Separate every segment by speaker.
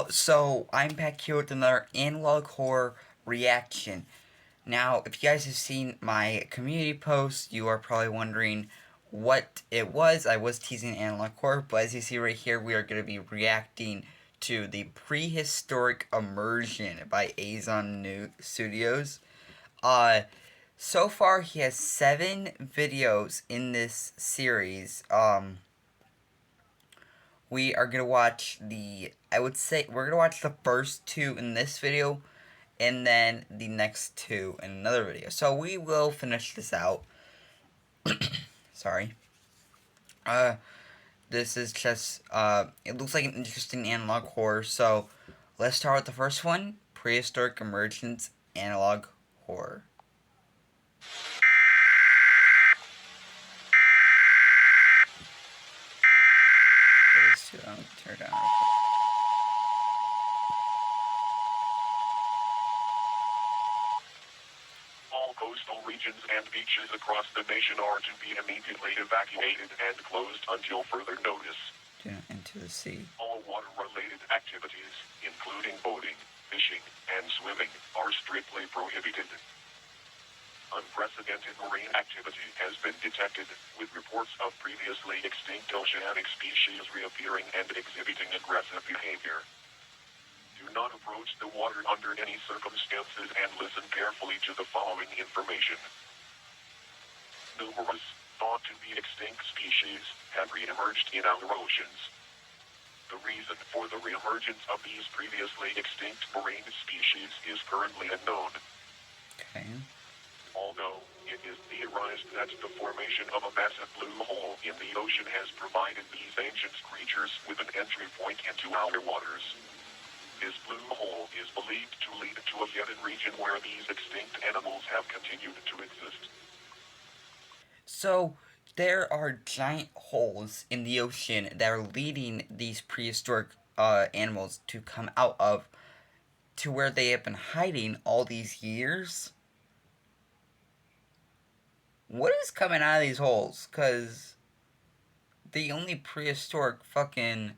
Speaker 1: So I'm back here with another analog horror reaction. Now, if you guys have seen my community post, you are probably wondering what it was. I was teasing analog horror, but as you see right here, we are going to be reacting to the Prehistoric Immersion by Azon New Studios. So far he has 7 videos in this series. We are gonna watch I would say we're gonna watch the first 2 in this video, and then the next 2 in another video. So we will finish this out. Sorry. This is just, it looks like an interesting analog horror, so let's start with the first one, Prehistoric Emergence Analog Horror. Turn it down real quick.
Speaker 2: All coastal regions and beaches across the nation are to be immediately evacuated and closed until further notice.
Speaker 1: Into the sea.
Speaker 2: All water-related activities, including boating, fishing, and swimming, are strictly prohibited. Unprecedented marine activity has been detected, with reports of previously extinct oceanic species reappearing and exhibiting aggressive behavior. Do not approach the water under any circumstances and listen carefully to the following information. Numerous, thought to be extinct species, have re-emerged in our oceans. The reason for the re-emergence of these previously extinct marine species is currently unknown.
Speaker 1: Okay.
Speaker 2: Although, it is theorized that the formation of a massive blue hole in the ocean has provided these ancient creatures with an entry point into our waters. This blue hole is believed to lead to a hidden region where these extinct animals have continued to exist.
Speaker 1: So, there are giant holes in the ocean that are leading these prehistoric animals to come out of, to where they have been hiding all these years. What is coming out of these holes? Because the only prehistoric fucking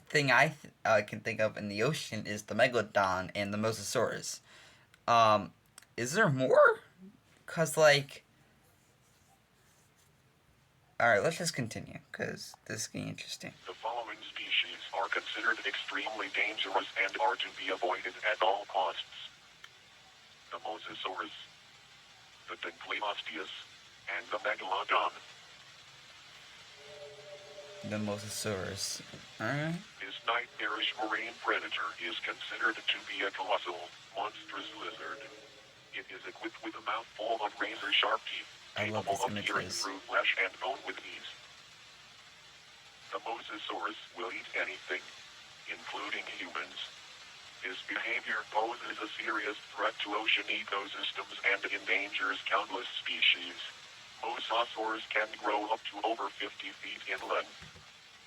Speaker 1: thing I can think of in the ocean is the Megalodon and the Mosasaurus. Is there more? Because, like... Alright, let's just continue, because this is getting interesting.
Speaker 2: The following species are considered extremely dangerous and are to be avoided at all costs. The Mosasaurus, the Dinkleosteus, and the Megalodon.
Speaker 1: The Mosasaurus. Alright.
Speaker 2: This nightmarish marine predator is considered to be a colossal, monstrous lizard. It is equipped with a mouthful of razor-sharp teeth, capable of tearing through flesh and bone with ease. The Mosasaurus will eat anything, including humans. This behavior poses a serious threat to ocean ecosystems and endangers countless species. Mosasaurus can grow up to over 50 feet in length.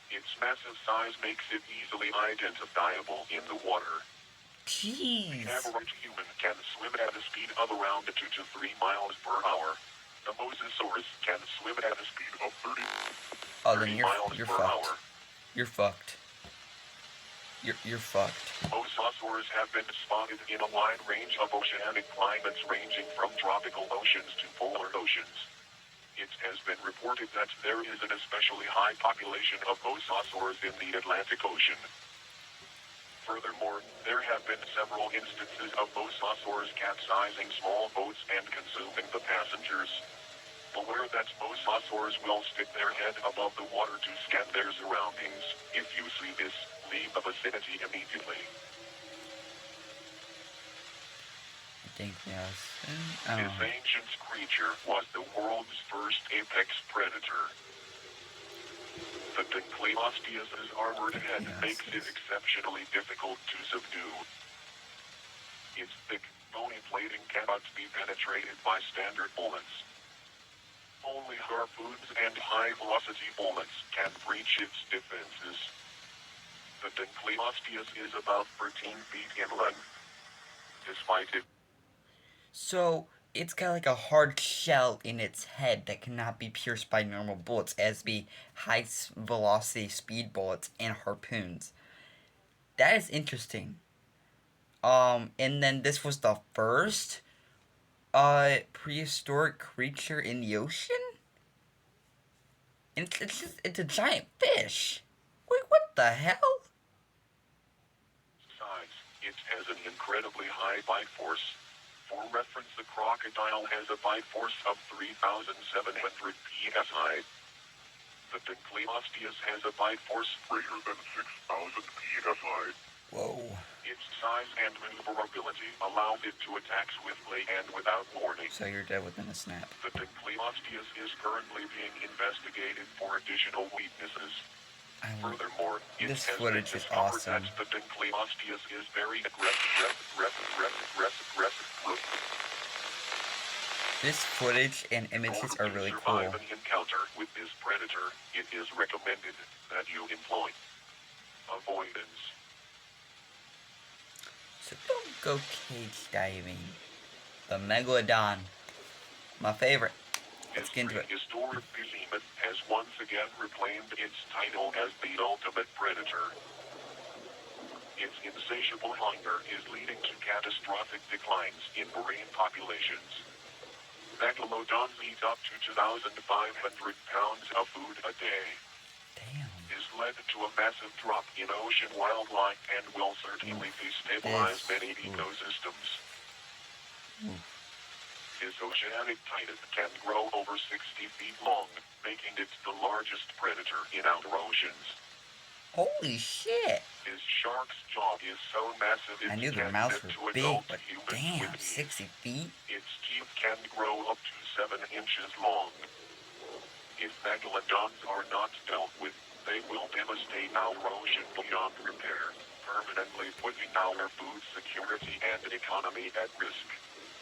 Speaker 2: Its massive size makes it easily identifiable in the water.
Speaker 1: Jeez.
Speaker 2: The average human can swim at a speed of around 2 to 3 miles per hour. The Mosasaurus can swim at a speed of 30 miles per
Speaker 1: fucked.
Speaker 2: hour.
Speaker 1: You're fucked. You're fucked.
Speaker 2: Mosasaurs have been spotted in a wide range of oceanic climates ranging from tropical oceans to polar oceans. It has been reported that there is an especially high population of mosasaurs in the Atlantic Ocean. Furthermore, there have been several instances of mosasaurs capsizing small boats and consuming the passengers. Beware that mosasaurs will stick their head above the water to scan their surroundings. If you see this, leave the vicinity immediately. This ancient creature was the world's first apex predator. The Dinkleosteus' armored head makes it exceptionally difficult to subdue. Its thick, bony plating cannot be penetrated by standard bullets. Only harpoons and high-velocity bullets can breach its defenses. The Dinkleosteus is about 13 feet in length. Despite it...
Speaker 1: So, it's got like a hard shell in its head that cannot be pierced by normal bullets, as be high-velocity speed bullets and harpoons. That is interesting. And then this was the first prehistoric creature in the ocean? And it's a giant fish. Wait, what the hell?
Speaker 2: Besides, it has an incredibly high bite force. For reference, the crocodile has a bite force of 3,700 psi. The Dincleosteus has a bite force greater than 6,000 psi.
Speaker 1: Whoa.
Speaker 2: Its size and maneuverability allows it to attack swiftly and without warning.
Speaker 1: So you're dead within a snap.
Speaker 2: The Dincleosteus is currently being investigated for additional weaknesses. Furthermore,
Speaker 1: this footage is awesome.
Speaker 2: The Dincleosteus is very aggressive.
Speaker 1: This footage and images are really cool.
Speaker 2: To survive an encounter with this predator, it is recommended that you employ avoidance.
Speaker 1: So don't go cage diving. The Megalodon. My favorite. Let's get into it.
Speaker 2: Historic behemoth has once again reclaimed its title as the ultimate predator. Its insatiable hunger is leading to catastrophic declines in marine populations. Megalodons eat up to 2,500 pounds of food a day.
Speaker 1: Damn.
Speaker 2: This led to a massive drop in ocean wildlife and will certainly destabilize many ecosystems. This oceanic titan can grow over 60 feet long, making it the largest predator in outer oceans.
Speaker 1: Holy shit!
Speaker 2: This shark's jaw is so massive it
Speaker 1: I knew their
Speaker 2: can
Speaker 1: mouths
Speaker 2: fit
Speaker 1: were
Speaker 2: to
Speaker 1: big,
Speaker 2: adult
Speaker 1: but
Speaker 2: humans
Speaker 1: damn,
Speaker 2: with
Speaker 1: 60 feet?
Speaker 2: Its teeth can grow up to 7 inches long. If megalodons are not dealt with, they will devastate our ocean beyond repair, permanently putting our food security and economy at risk.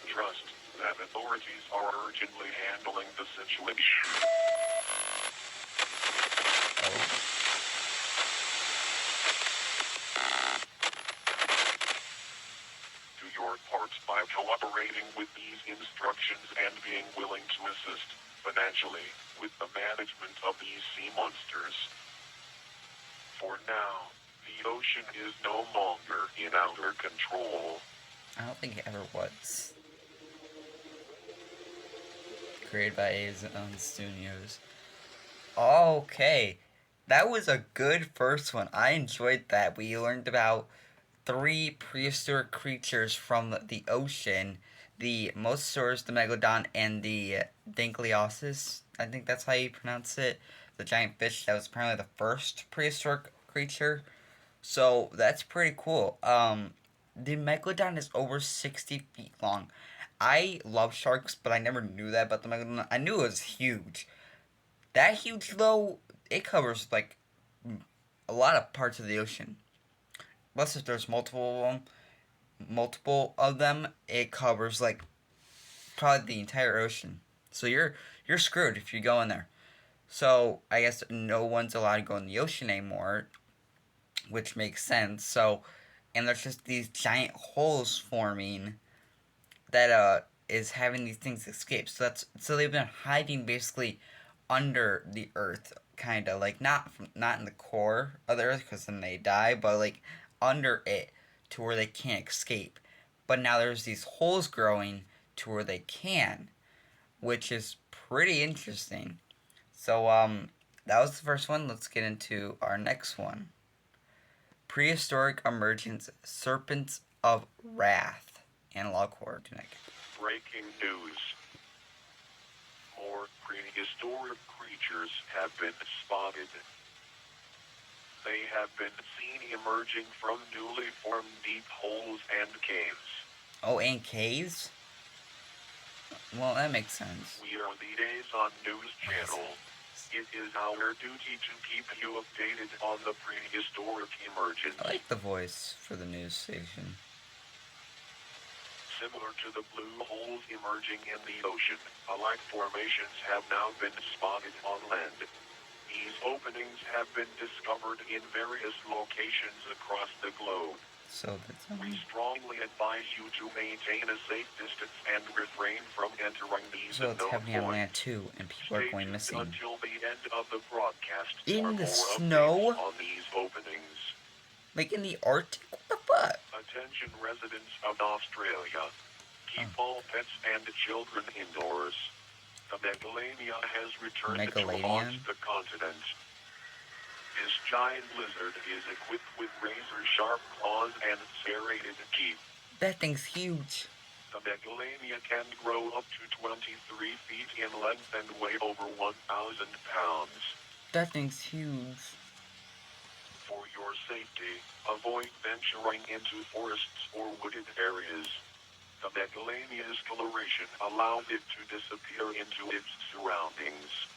Speaker 2: Trust that authorities are urgently handling the situation. Do your part by cooperating with these instructions and being willing to assist financially with the management of these sea monsters. For now, the ocean is no longer in our control.
Speaker 1: I don't think it ever was. Created by his own studios. Okay. That was a good first one. I enjoyed that. We learned about 3 prehistoric creatures from the ocean. The Mosasaurus, the Megalodon, and the Dincleosteus. I think that's how you pronounce it. The giant fish that was apparently the first prehistoric creature. So that's pretty cool. The Megalodon is over 60 feet long. I love sharks, but I never knew that about the Megalodon. I knew it was huge. That huge, though, it covers, like, a lot of parts of the ocean. Plus, if there's multiple of them, it covers, like, probably the entire ocean. So you're screwed if you go in there. So, I guess no one's allowed to go in the ocean anymore, which makes sense. So, and there's just these giant holes forming that is having these things escape. So they've been hiding basically under the earth, kind of like not in the core of the earth because then they die, but like under it to where they can't escape. But now there's these holes growing to where they can, which is pretty interesting. So that was the first one. Let's get into our next one. Prehistoric Emergence, Serpents of Wrath. Analog horror tonight.
Speaker 2: Breaking news. More prehistoric creatures have been spotted. They have been seen emerging from newly formed deep holes and caves.
Speaker 1: Oh, and caves? Well, that makes sense.
Speaker 2: We are the Liaison News Channel. It is our duty to keep you updated on the prehistoric emergence.
Speaker 1: I like the voice for the news station.
Speaker 2: Similar to the blue holes emerging in the ocean, alike formations have now been spotted on land. These openings have been discovered in various locations across the globe.
Speaker 1: So that's
Speaker 2: We strongly advise you to maintain a safe distance and refrain from entering these
Speaker 1: so it's
Speaker 2: unknown
Speaker 1: happening on land
Speaker 2: voids.
Speaker 1: too, and people are going missing.
Speaker 2: Until the end of the broadcast
Speaker 1: In
Speaker 2: for
Speaker 1: the
Speaker 2: more
Speaker 1: snow?
Speaker 2: updates on these openings.
Speaker 1: Like in the Arctic? What the fuck?
Speaker 2: Attention residents of Australia. Keep all pets and children indoors. The megalania has returned to haunt
Speaker 1: Megalanian?
Speaker 2: the continent. This giant lizard is equipped with razor-sharp claws and serrated teeth.
Speaker 1: That thing's huge.
Speaker 2: The megalania can grow up to 23 feet in length and weigh over 1,000 pounds.
Speaker 1: That thing's huge.
Speaker 2: For your safety, avoid venturing into forests or wooded areas. The megalania's coloration allows it to disappear into its surroundings.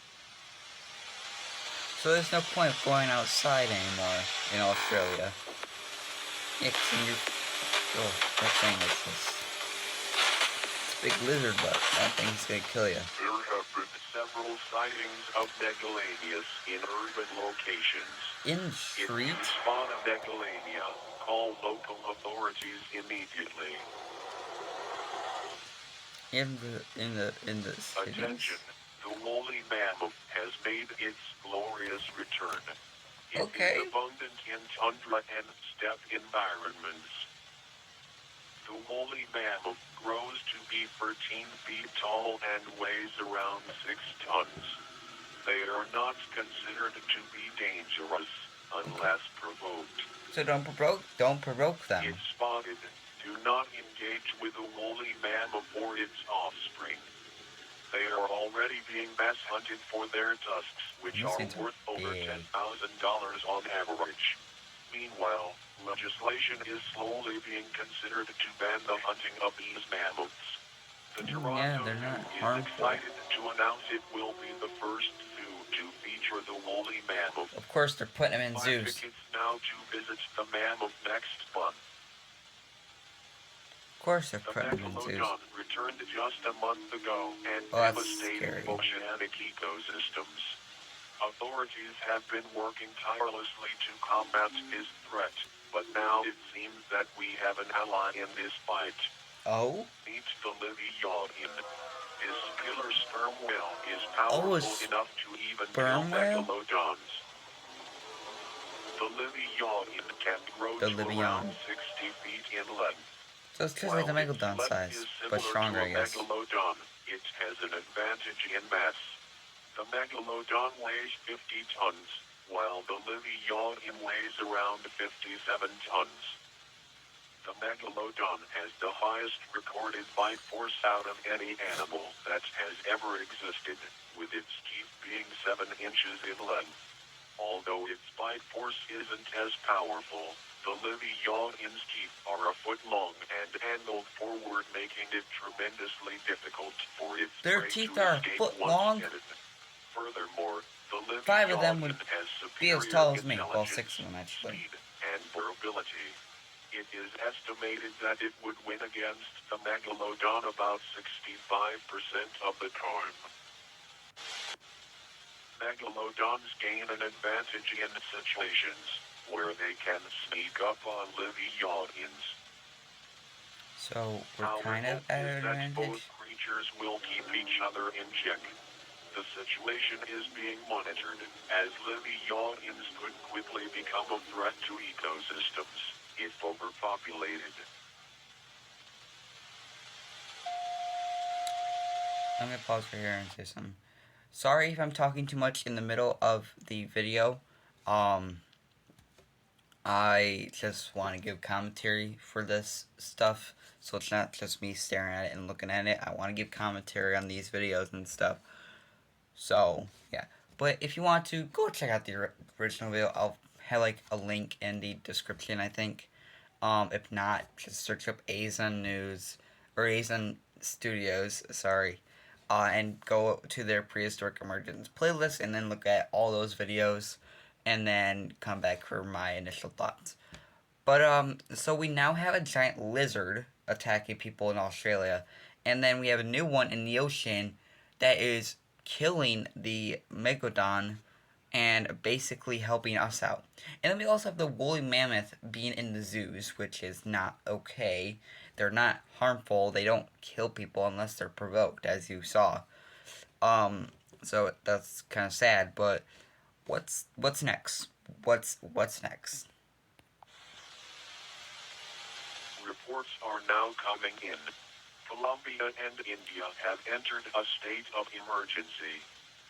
Speaker 1: So there's no point of going outside anymore in Australia. Yeah, 'cause then oh, that thing is just... It's a big lizard, but that thing's gonna kill you.
Speaker 2: There have been several sightings of megalanias in urban locations.
Speaker 1: In the street?
Speaker 2: If you spot a megalania, call local authorities immediately.
Speaker 1: In the cities?
Speaker 2: Attention, the woolly mammoth has made its glorious return. It is abundant in tundra and steppe environments. The woolly mammoth grows to be 13 feet tall and weighs around 6 tons. They are not considered to be dangerous unless provoked.
Speaker 1: So don't provoke them.
Speaker 2: If spotted, do not engage with the woolly mammoth or its offspring. They are already being mass hunted for their tusks, which are worth over $10,000 on average. Meanwhile, legislation is slowly being considered to ban the hunting of these mammoths. The Toronto Zoo is excited to announce it will be the first zoo to feature the woolly mammoth.
Speaker 1: Of course, they're putting them in
Speaker 2: Buy
Speaker 1: zoos.
Speaker 2: tickets now to visit the mammoth next month.
Speaker 1: Of course, they're putting them in zoos.
Speaker 2: The megalodon returned just a month ago and devastated oceanic ecosystems. Authorities have been working tirelessly to combat this threat, but now it seems that we have an ally in this fight.
Speaker 1: Oh?
Speaker 2: Meet the Leviathan. This killer sperm whale is powerful enough to even kill megalodons. The Leviathan can grow to around 60 feet in length.
Speaker 1: So it's just like the megalodon size, but stronger, I guess.
Speaker 2: Megalodon, it has an advantage in mass. The megalodon weighs 50 tons, while the Leviathan weighs around 57 tons. The megalodon has the highest recorded bite force out of any animal that has ever existed, with its teeth being 7 inches in length. Although its bite force isn't as powerful, the Leviathan's teeth are a foot long and angled forward, making it tremendously difficult for its
Speaker 1: Their
Speaker 2: prey
Speaker 1: teeth
Speaker 2: to
Speaker 1: are a
Speaker 2: escape
Speaker 1: foot
Speaker 2: once
Speaker 1: long?
Speaker 2: hit it. Furthermore, the
Speaker 1: 5 of them would
Speaker 2: has
Speaker 1: be as
Speaker 2: superior
Speaker 1: tall as me. Well, 6
Speaker 2: intelligence,
Speaker 1: of them, actually.
Speaker 2: speed, and durability. It is estimated that it would win against the megalodon about 65% of the time. Megalodons gain an advantage in situations where they can sneak up on Leviathans.
Speaker 1: So we're kind of at an advantage.
Speaker 2: Both creatures will keep each other in check. The situation is being monitored, as Leviathans could quickly become a threat to ecosystems if overpopulated.
Speaker 1: I'm gonna pause right here and say something. Sorry if I'm talking too much in the middle of the video. I just want to give commentary for this stuff, so it's not just me staring at it and looking at it. I want to give commentary on these videos and stuff. So, yeah. But if you want to, go check out the original video. I'll have, like, a link in the description, I think. If not, just search up Azon News, or Azon Studios, sorry. And go to their Prehistoric Emergence playlist, and then look at all those videos, and then come back for my initial thoughts. But, so we now have a giant lizard attacking people in Australia, and then we have a new one in the ocean that is killing the megalodon and basically helping us out. And then we also have the woolly mammoth being in the zoos, which is not okay. They're not harmful. They don't kill people unless they're provoked, as you saw. So that's kind of sad. But what's next? What's next?
Speaker 2: reports are now coming in. Colombia and India have entered a state of emergency.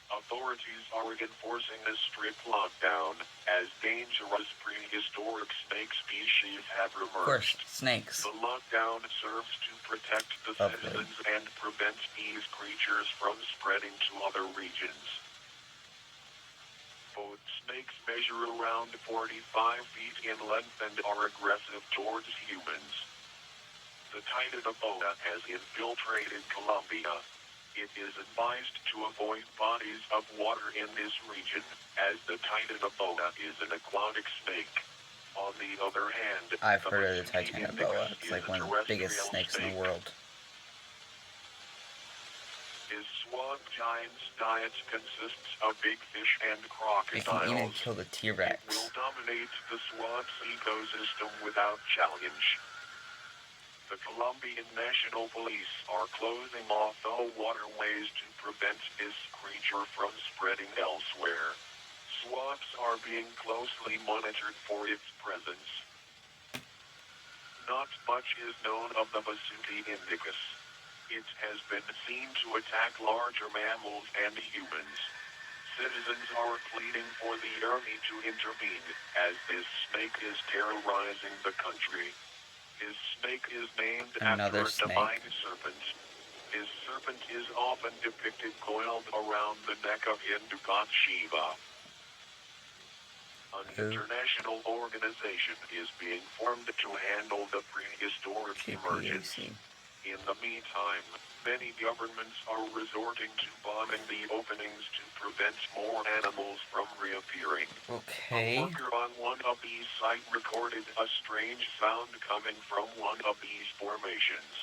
Speaker 2: Authorities are enforcing a strict lockdown, as dangerous prehistoric snake species have emerged.
Speaker 1: Of course, snakes.
Speaker 2: The lockdown serves to protect the citizens and prevent these creatures from spreading to other regions. Both snakes measure around 45 feet in length and are aggressive towards humans. The Titanoboa has infiltrated Colombia. It is advised to avoid bodies of water in this region, as the Titanoboa is an aquatic snake. On the other hand,
Speaker 1: I've heard of the Titanoboa. It's like one of the biggest snakes in the world.
Speaker 2: This swamp giant's diet consists of big fish and crocodiles.
Speaker 1: It can even kill the T-Rex.
Speaker 2: It will dominate the swamp's ecosystem without challenge. The Colombian National Police are closing off all waterways to prevent this creature from spreading elsewhere. Swamps are being closely monitored for its presence. Not much is known of the Vasuti indicus. It has been seen to attack larger mammals and humans. Citizens are pleading for the army to intervene, as this snake is terrorizing the country. This snake is named after a divine serpent. This serpent is often depicted coiled around the neck of Hindu god Shiva. An international organization is being formed to handle the prehistoric emergency. In the meantime, many governments are resorting to bombing the openings to prevent more animals from reappearing.
Speaker 1: Okay.
Speaker 2: A worker on one of these sites recorded a strange sound coming from one of these formations.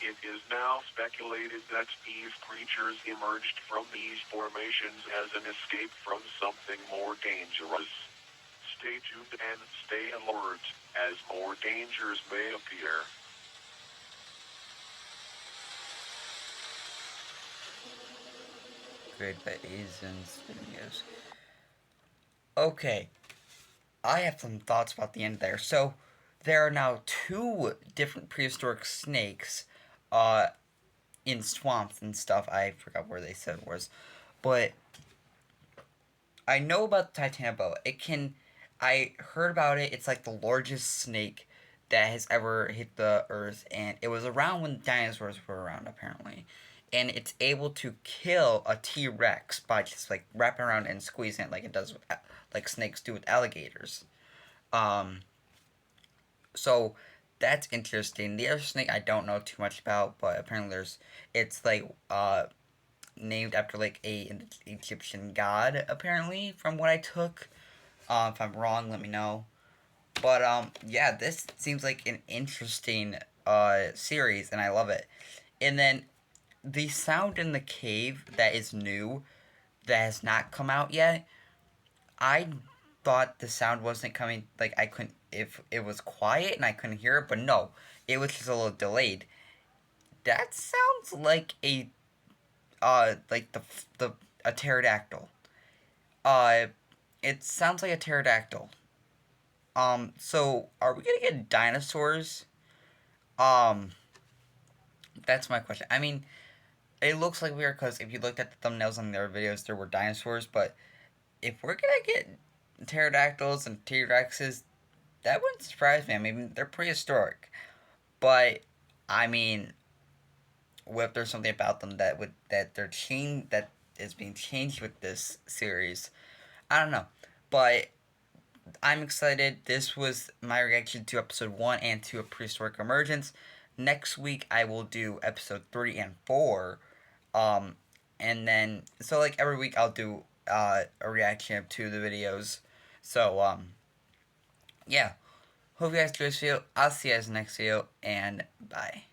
Speaker 2: It is now speculated that these creatures emerged from these formations as an escape from something more dangerous. Stay tuned and stay alert, as more dangers may appear.
Speaker 1: Great by Asian Studios. Okay. I have some thoughts about the end there. So, there are now 2 different prehistoric snakes in swamps and stuff. I forgot where they said it was. But I know about the Titanoboa. I heard about it. It's like the largest snake that has ever hit the earth. And it was around when dinosaurs were around, apparently. And it's able to kill a T-Rex by just like wrapping around and squeezing it like it does with, like snakes do with alligators. So that's interesting. The other snake I don't know too much about, but apparently it's like named after like an Egyptian god, apparently, from what I took. If I'm wrong, let me know. But yeah, this seems like an interesting series, and I love it. And then the sound in the cave that is new, that has not come out yet. I thought the sound wasn't coming, like I couldn't, if it was quiet and I couldn't hear it, but no, it was just a little delayed. That sounds like like a pterodactyl. Uh, it sounds like a pterodactyl. So are we gonna get dinosaurs? Um, that's my question. I mean, it looks like we are, because if you looked at the thumbnails on their videos, there were dinosaurs, but if we're gonna get pterodactyls and T-Rexes, that wouldn't surprise me. I mean, they're prehistoric, but I mean, what if there's something about them that is being changed with this series? I don't know, but I'm excited. This was my reaction to episode 1 and 2 of Prehistoric Emergence. Next week I will do episode 3 and 4. And then, so like every week I'll do a reaction to the videos. So, yeah. Hope you guys enjoyed this video. I'll see you guys in the next video, and bye.